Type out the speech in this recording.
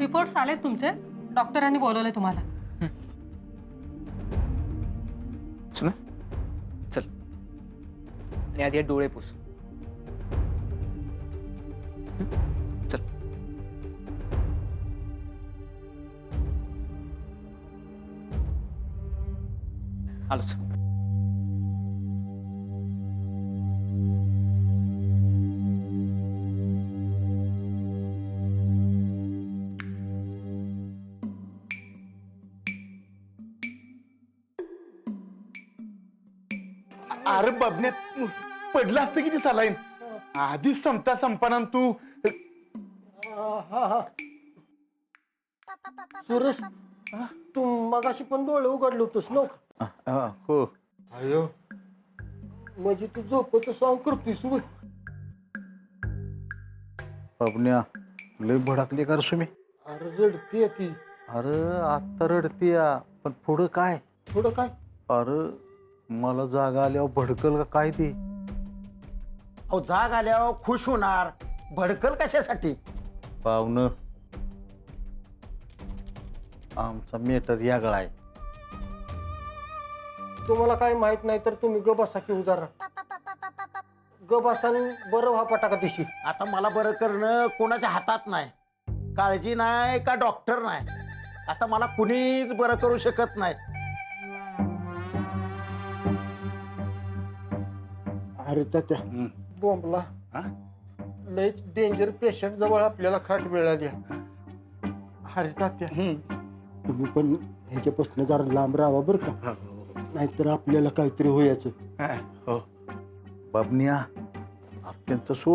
Reports आलेत तुमचे. डॉक्टरांनी बोलवले तुम्हाला. सुना चल आणि आधी डोळे पुस. चल आलोच. अरे बबण्यात पडलं असतं किती चालाईन आधीच संपता संपना तू. सुरेश, तू मगाशी पण डोळे उघडले होतस नव्हतं? हो. अयो, म्हणजे तू झोपत सॉंग करतोयस होय? बबन्या लय भडकली का रे सुमी? अरे रडतीये ती. अरे आत्ता रडतीया पण पुढं काय? थोडं काय? अरे मला जागा आल्यावर भडकल का काय ती? अहो, जाग आल्यावर खुश होणार, भडकल कशासाठी? पाहुणं आमचा मेटर यागळा आहे. तुम्हाला काय माहित नाही तर तुम्ही ग बसा की उदाहरण. ग बसान बरं व्हा पटाका दिशी. आता मला बरं करणं कोणाच्या हातात नाही. काळजी नाही का डॉक्टर नाही. आता मला कुणीच बरं करू शकत नाही. अरे तात्या, बोंबला लयच डेंजर पेशंट जवळ आपल्याला खाट मिळाली. अरे तात्या, तुम्ही पण ह्याच्यापासून जरा लांब राहावा बरं का, नाहीतर आपल्याला काहीतरी होयाचं. बबन्या त्यांचं सोड.